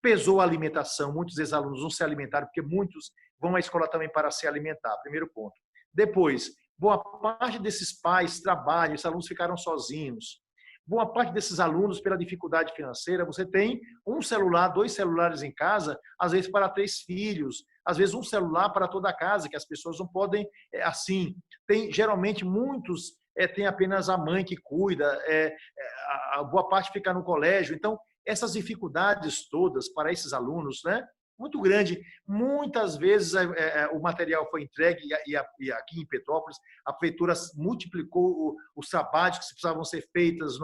pesou a alimentação, muitos ex-alunos não se alimentaram, porque muitos vão à escola também para se alimentar, primeiro ponto. Depois, boa parte desses pais trabalham, esses alunos ficaram sozinhos. Boa parte desses alunos, pela dificuldade financeira, você tem um celular, 2 celulares em casa, às vezes para 3 filhos, às vezes um celular para toda a casa, que as pessoas não podem, assim. Geralmente, muitos têm apenas a mãe que cuida, a boa parte fica no colégio. Então, essas dificuldades todas para esses alunos, né? Muito grande. Muitas vezes o material foi entregue e aqui em Petrópolis a prefeitura multiplicou os trabalhos que precisavam ser feitos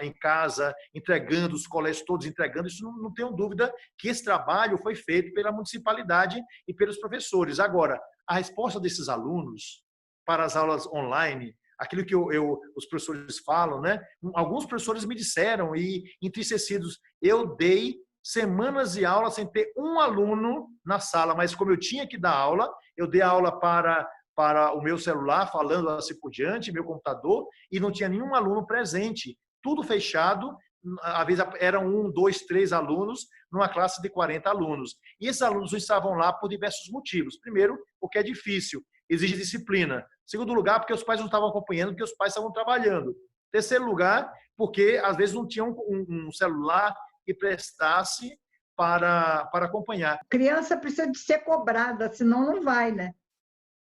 em casa, entregando, os colégios todos entregando. Isso não tenho dúvida que esse trabalho foi feito pela municipalidade e pelos professores. Agora, a resposta desses alunos para as aulas online, aquilo que os professores falam, né? Alguns professores me disseram, e entristecidos, eu dei semanas de aula sem ter um aluno na sala, mas como eu tinha que dar aula, eu dei aula para o meu celular, falando assim por diante, meu computador, e não tinha nenhum aluno presente. Tudo fechado, às vezes eram 1, 2, 3 alunos numa classe de 40 alunos. E esses alunos não estavam lá por diversos motivos. Primeiro, porque é difícil, exige disciplina. Segundo lugar, porque os pais não estavam acompanhando, porque os pais estavam trabalhando. Terceiro lugar, porque às vezes não tinham um celular que prestasse para acompanhar. A criança precisa de ser cobrada, senão não vai, né?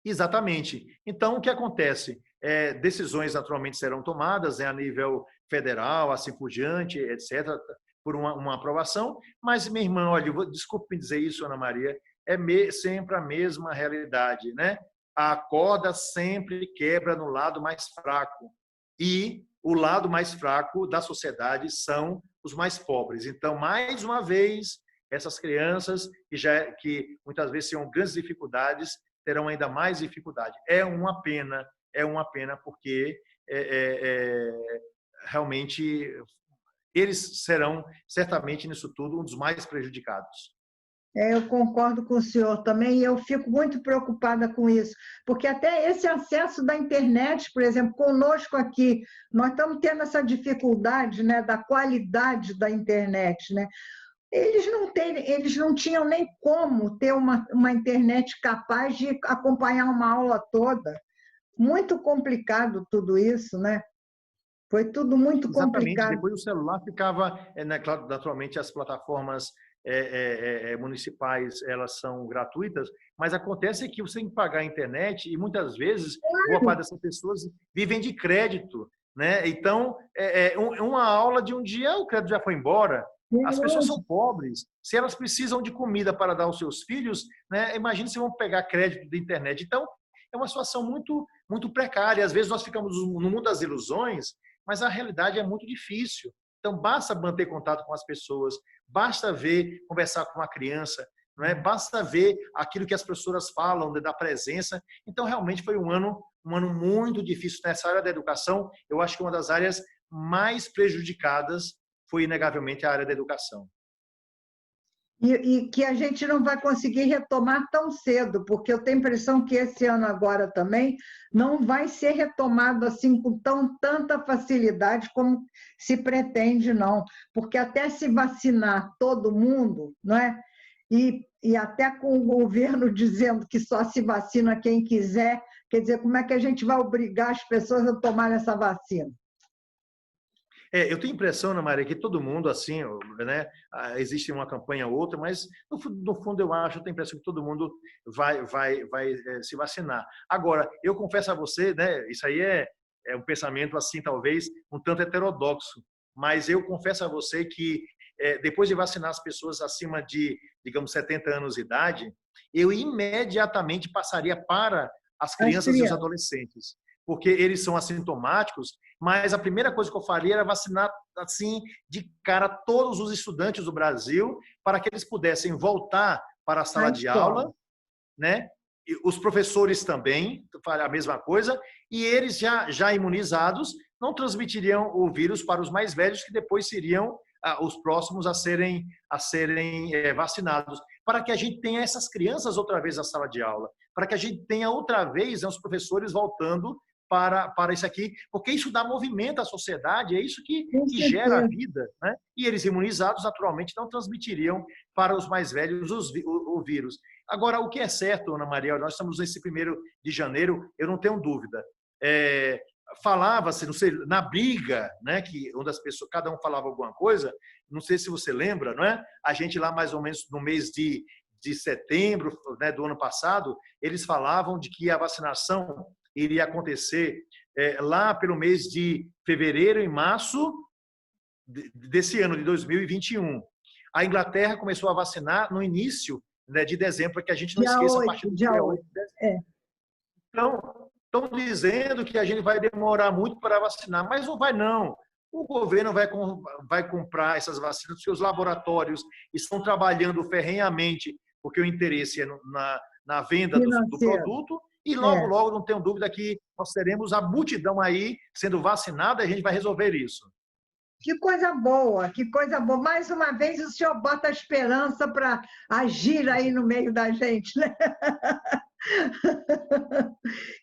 Exatamente. Então, o que acontece? Decisões naturalmente serão tomadas a nível federal, assim por diante, etc., por uma aprovação, mas, minha irmã, olha, desculpe me dizer isso, Ana Maria, sempre a mesma realidade, né? A corda sempre quebra no lado mais fraco. E o lado mais fraco da sociedade são os mais pobres. Então, mais uma vez, essas crianças que muitas vezes tinham grandes dificuldades, terão ainda mais dificuldade. É uma pena, porque realmente eles serão, certamente, nisso tudo, um dos mais prejudicados. Eu concordo com o senhor também, e eu fico muito preocupada com isso, porque até esse acesso da internet, por exemplo, conosco aqui, nós estamos tendo essa dificuldade, né, da qualidade da internet, né? Eles não tinham nem como ter uma internet capaz de acompanhar uma aula toda. Muito complicado tudo isso, né? Foi tudo muito Exatamente. complicado. Depois o celular ficava, naturalmente, as plataformas municipais, elas são gratuitas, mas acontece que você tem que pagar a internet e muitas vezes boa parte dessas pessoas vivem de crédito, né? Então, uma aula de um dia, o crédito já foi embora. As pessoas são pobres. Se elas precisam de comida para dar aos seus filhos, né? Imagine se vão pegar crédito da internet. Então, é uma situação muito, muito precária. Às vezes nós ficamos no mundo das ilusões, mas a realidade é muito difícil. Então, basta manter contato com as pessoas, basta conversar com uma criança, não é? Basta ver aquilo que as professoras falam da presença. Então, realmente foi um ano muito difícil nessa área da educação. Eu acho que uma das áreas mais prejudicadas foi, inegavelmente, a área da educação. E que a gente não vai conseguir retomar tão cedo, porque eu tenho a impressão que esse ano agora também não vai ser retomado assim com tanta facilidade como se pretende, não. Porque até se vacinar todo mundo, não é? E até com o governo dizendo que só se vacina quem quiser, quer dizer, como é que a gente vai obrigar as pessoas a tomarem essa vacina? Eu tenho a impressão, Ana Maria, que todo mundo, assim, né, existe uma campanha ou outra, mas no fundo eu tenho a impressão que todo mundo vai se vacinar. Agora, eu confesso a você, né, isso aí é um pensamento, assim, talvez um tanto heterodoxo, mas eu confesso a você que depois de vacinar as pessoas acima de, digamos, 70 anos de idade, eu imediatamente passaria para as crianças e os adolescentes, porque eles são assintomáticos, mas a primeira coisa que eu faria era vacinar, assim, de cara todos os estudantes do Brasil, para que eles pudessem voltar para a sala de aula, né? E os professores também, a mesma coisa, e eles já imunizados não transmitiriam o vírus para os mais velhos, que depois seriam os próximos a serem vacinados, para que a gente tenha essas crianças outra vez na sala de aula, para que a gente tenha outra vez, né, os professores voltando para isso aqui, porque isso dá movimento à sociedade, é isso que gera a vida, né? E eles imunizados, naturalmente, não transmitiriam para os mais velhos o vírus. Agora, o que é certo, Ana Maria, nós estamos nesse 1º de janeiro, eu não tenho dúvida. Falava-se, não sei, na briga, né, que uma das pessoas, cada um falava alguma coisa, não sei se você lembra, não é? A gente lá mais ou menos no mês de setembro, né, do ano passado, eles falavam de que a vacinação iria acontecer lá pelo mês de fevereiro e março desse ano de 2021. A Inglaterra começou a vacinar no início, né, de dezembro, que a gente não esqueça, a partir do dia 8 de dezembro. Então, estão dizendo que a gente vai demorar muito para vacinar, mas não vai não. O governo vai comprar essas vacinas, porque os laboratórios estão trabalhando ferrenhamente, porque o interesse é na venda do produto, e logo, logo, não tenho dúvida que nós teremos a multidão aí sendo vacinada e a gente vai resolver isso. Que coisa boa, que coisa boa. Mais uma vez o senhor bota a esperança para agir aí no meio da gente, né?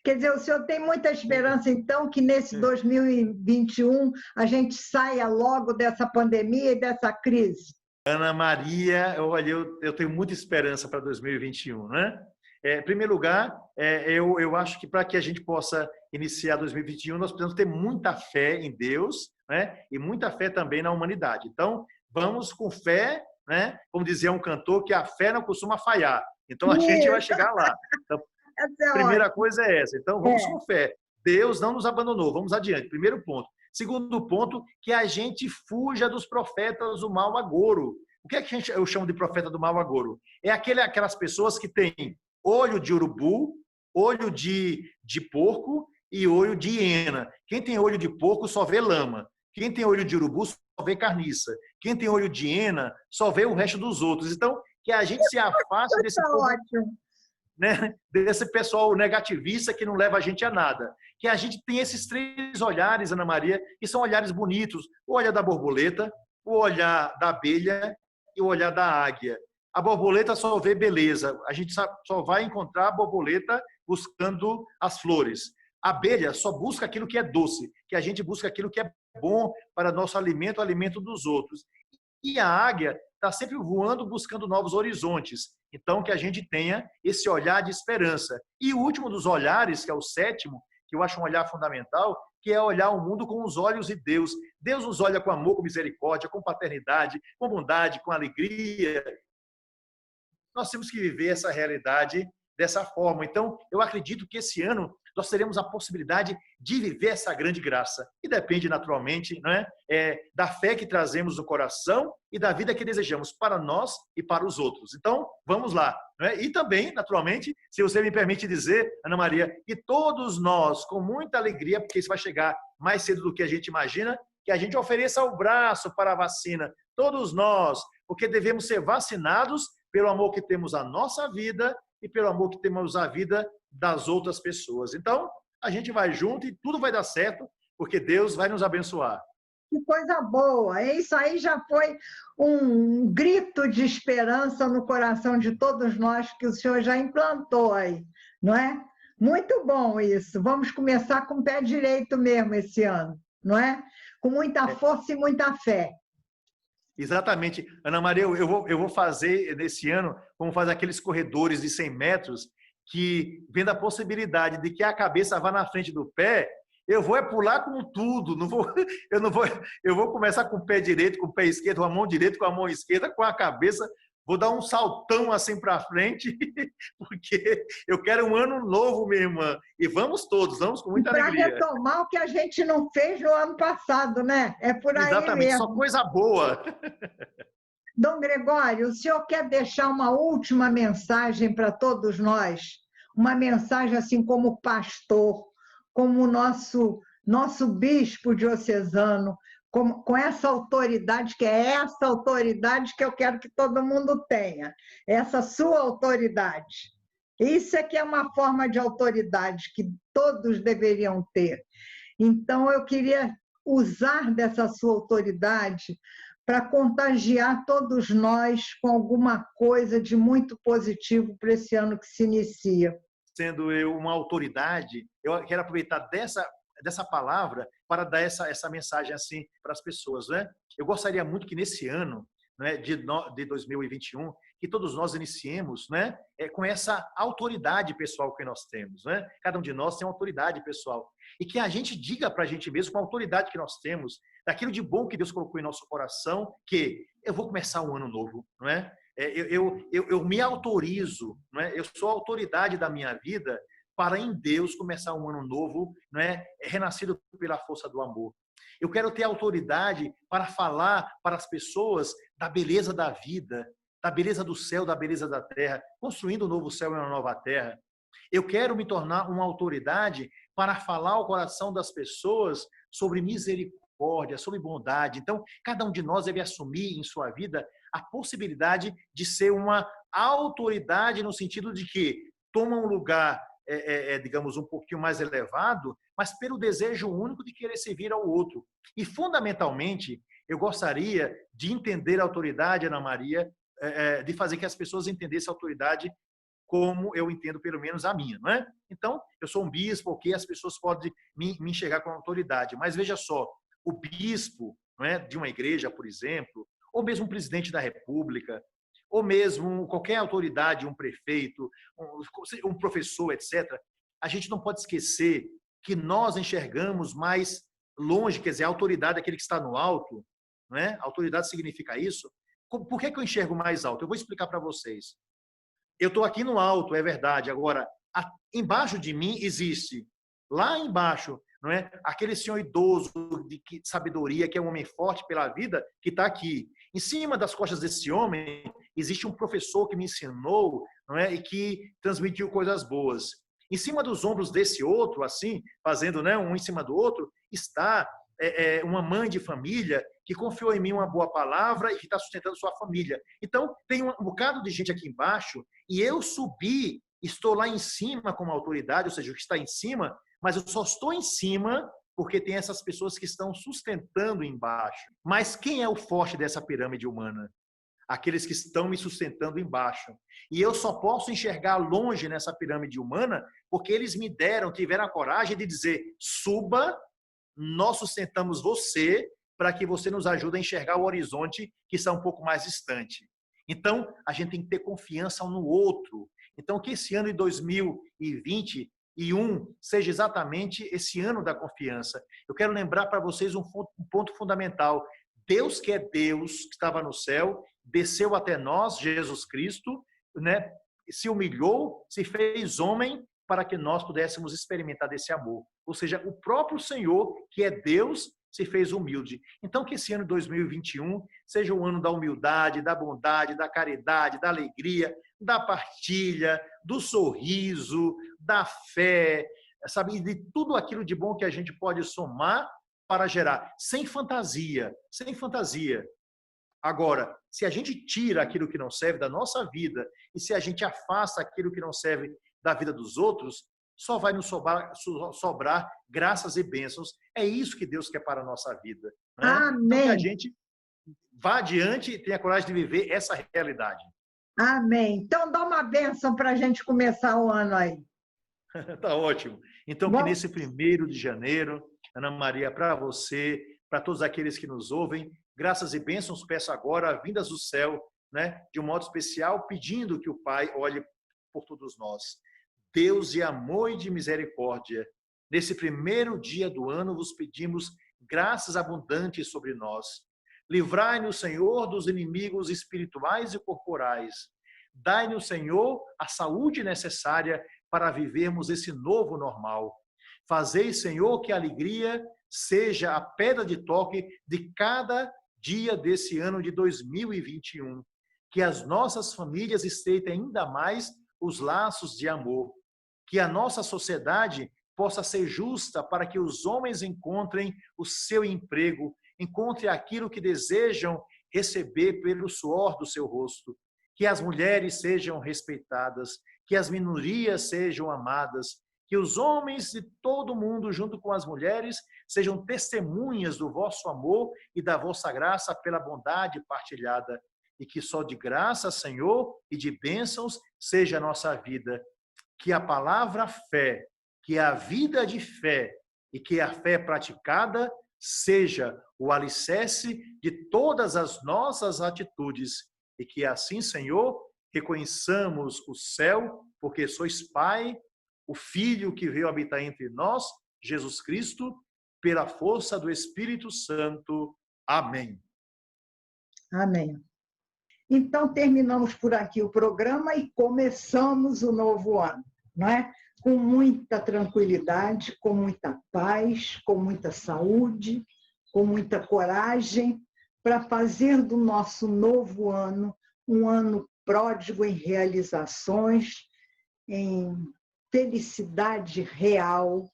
Quer dizer, o senhor tem muita esperança, então, que nesse 2021 a gente saia logo dessa pandemia e dessa crise? Ana Maria, olha, eu tenho muita esperança para 2021, né? Em primeiro lugar, eu acho que para que a gente possa iniciar 2021, nós precisamos ter muita fé em Deus, né? E muita fé também na humanidade. Então, vamos com fé, né? Como dizia um cantor, que a fé não costuma falhar. Então, a gente vai chegar lá. Então, a primeira coisa é essa. Então, vamos com fé. Deus não nos abandonou. Vamos adiante. Primeiro ponto. Segundo ponto, que a gente fuja dos profetas do mau agouro. O que é que eu chamo de profeta do mau agouro? É aquelas pessoas que têm olho de urubu, olho de porco e olho de hiena. Quem tem olho de porco só vê lama. Quem tem olho de urubu só vê carniça. Quem tem olho de hiena só vê o resto dos outros. Então, que a gente se afaste desse pessoal negativista que não leva a gente a nada. Que a gente tem esses 3 olhares, Ana Maria, que são olhares bonitos. O olhar da borboleta, o olhar da abelha e o olhar da águia. A borboleta só vê beleza. A gente só vai encontrar a borboleta buscando as flores. A abelha só busca aquilo que é doce, que a gente busca aquilo que é bom para nosso alimento, o alimento dos outros. E a águia está sempre voando, buscando novos horizontes. Então, que a gente tenha esse olhar de esperança. E o último dos olhares, que é o 7º, que eu acho um olhar fundamental, que é olhar o mundo com os olhos de Deus. Deus nos olha com amor, com misericórdia, com paternidade, com bondade, com alegria. Nós temos que viver essa realidade dessa forma. Então, eu acredito que esse ano nós teremos a possibilidade de viver essa grande graça. E depende, naturalmente, né, da fé que trazemos no coração e da vida que desejamos para nós e para os outros. Então, vamos lá. Né? E também, naturalmente, se você me permite dizer, Ana Maria, que todos nós, com muita alegria, porque isso vai chegar mais cedo do que a gente imagina, que a gente ofereça o braço para a vacina. Todos nós, porque devemos ser vacinados pelo amor que temos à nossa vida e pelo amor que temos à vida das outras pessoas. Então, a gente vai junto e tudo vai dar certo, porque Deus vai nos abençoar. Que coisa boa! Isso aí já foi um grito de esperança no coração de todos nós que o senhor já implantou aí, não é? Muito bom isso. Vamos começar com o pé direito mesmo esse ano, não é? Com muita força e muita fé. Exatamente. Ana Maria, eu vou fazer nesse ano, vamos fazer aqueles corredores de 100 metros, que vendo a possibilidade de que a cabeça vá na frente do pé, eu vou pular com tudo. Eu vou começar com o pé direito, com o pé esquerdo, com a mão direita, com a mão esquerda, com a cabeça, vou dar um saltão assim para frente, porque eu quero um ano novo, minha irmã. E vamos todos, vamos com muita Para alegria. retomar o que a gente não fez no ano passado, né? É por aí Exatamente, só mesmo. coisa boa. Dom Gregório, o senhor quer deixar uma última mensagem para todos nós? Uma mensagem assim como pastor, como nosso bispo diocesano, com essa autoridade, que é essa autoridade que eu quero que todo mundo tenha, essa sua autoridade. Isso é que é uma forma de autoridade que todos deveriam ter. Então, eu queria usar dessa sua autoridade para contagiar todos nós com alguma coisa de muito positivo para esse ano que se inicia. Sendo eu uma autoridade, eu quero aproveitar dessa palavra para dar essa mensagem assim para as pessoas, né? Eu gostaria muito que nesse ano, né, de 2021, que todos nós iniciemos, né, com essa autoridade pessoal que nós temos, né? Cada um de nós tem uma autoridade pessoal e que a gente diga para a gente mesmo com a autoridade que nós temos, daquilo de bom que Deus colocou em nosso coração, que eu vou começar um ano novo, não é? Eu me autorizo, não é? Eu sou a autoridade da minha vida para em Deus começar um ano novo, não é? Renascido pela força do amor. Eu quero ter autoridade para falar para as pessoas da beleza da vida, da beleza do céu, da beleza da terra, construindo um novo céu e uma nova terra. Eu quero me tornar uma autoridade para falar ao coração das pessoas sobre misericórdia, sobre bondade. Então, cada um de nós deve assumir em sua vida a possibilidade de ser uma autoridade no sentido de que toma um lugar, digamos, um pouquinho mais elevado, mas pelo desejo único de querer servir ao outro. E, fundamentalmente, eu gostaria de entender a autoridade, Ana Maria, de fazer que as pessoas entendessem a autoridade como eu entendo, pelo menos, a minha, não é? Então, eu sou um bispo, ok, as pessoas podem me enxergar com autoridade, mas veja só, o bispo, não é, de uma igreja, por exemplo, ou mesmo um presidente da república, ou mesmo qualquer autoridade, um prefeito, um professor, etc., a gente não pode esquecer que nós enxergamos mais longe, quer dizer, a autoridade é aquele que está no alto, não é? A autoridade significa isso. Por que eu enxergo mais alto? Eu vou explicar para vocês. Eu estou aqui no alto, é verdade. Agora, embaixo de mim existe, lá embaixo, não é? Aquele senhor idoso de sabedoria, que é um homem forte pela vida, que está aqui. Em cima das costas desse homem, existe um professor que me ensinou, não é? E que transmitiu coisas boas. Em cima dos ombros desse outro, assim, fazendo, né, um em cima do outro, está uma mãe de família que confiou em mim uma boa palavra e que está sustentando sua família. Então, tem um bocado de gente aqui embaixo e eu subi, estou lá em cima como autoridade, ou seja, o que está em cima, mas eu só estou em cima porque tem essas pessoas que estão sustentando embaixo. Mas quem é o forte dessa pirâmide humana? Aqueles que estão me sustentando embaixo. E eu só posso enxergar longe nessa pirâmide humana porque eles me tiveram a coragem de dizer, suba, nós sustentamos você para que você nos ajude a enxergar o horizonte que está um pouco mais distante. Então, a gente tem que ter confiança um no outro. Então, que esse ano de 2021 seja exatamente esse ano da confiança. Eu quero lembrar para vocês um ponto fundamental. Deus, que é Deus, que estava no céu, desceu até nós, Jesus Cristo, né? Se humilhou, se fez homem para que nós pudéssemos experimentar desse amor. Ou seja, o próprio Senhor, que é Deus, se fez humilde. Então, que esse ano de 2021 seja o ano da humildade, da bondade, da caridade, da alegria, da partilha, do sorriso, da fé, sabe, de tudo aquilo de bom que a gente pode somar para gerar, sem fantasia, sem fantasia. Agora, se a gente tira aquilo que não serve da nossa vida e se a gente afasta aquilo que não serve da vida dos outros, só vai nos sobrar graças e bênçãos. É isso que Deus quer para a nossa vida. Né? Amém. Então, que a gente vá adiante e tenha coragem de viver essa realidade. Amém. Então, dá uma bênção para a gente começar o ano aí. Tá ótimo. Então, que nesse 1º de janeiro, Ana Maria, para você, para todos aqueles que nos ouvem, graças e bênçãos peço agora, vindas do céu, né, de um modo especial, pedindo que o Pai olhe por todos nós. Deus de amor e de misericórdia, nesse 1º dia do ano, vos pedimos graças abundantes sobre nós. Livrai-nos, Senhor, dos inimigos espirituais e corporais. Dai-nos, Senhor, a saúde necessária para vivermos esse novo normal. Fazei, Senhor, que a alegria seja a pedra de toque de cada dia desse ano de 2021. Que as nossas famílias estreitem ainda mais os laços de amor. Que a nossa sociedade possa ser justa para que os homens encontrem o seu emprego, encontrem aquilo que desejam receber pelo suor do seu rosto. Que as mulheres sejam respeitadas, que as minorias sejam amadas, que os homens de todo mundo, junto com as mulheres, sejam testemunhas do vosso amor e da vossa graça pela bondade partilhada. E que só de graça, Senhor, e de bênçãos seja a nossa vida. Que a palavra fé, que a vida de fé e que a fé praticada seja o alicerce de todas as nossas atitudes. E que assim, Senhor, reconheçamos o céu, porque sois Pai, o Filho que veio habitar entre nós, Jesus Cristo, pela força do Espírito Santo. Amém. Amém. Então, terminamos por aqui o programa e começamos o novo ano, não é? Com muita tranquilidade, com muita paz, com muita saúde, com muita coragem, para fazer do nosso novo ano um ano pródigo em realizações, em felicidade real,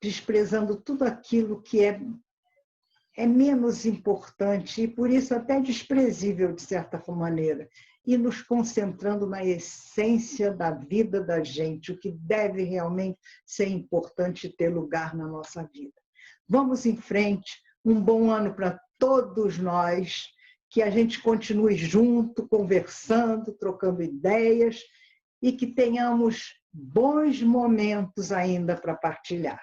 desprezando tudo aquilo que é menos importante e, por isso, até desprezível, de certa maneira, e nos concentrando na essência da vida da gente, o que deve realmente ser importante e ter lugar na nossa vida. Vamos em frente, um bom ano para todos nós, que a gente continue junto, conversando, trocando ideias e que tenhamos bons momentos ainda para partilhar.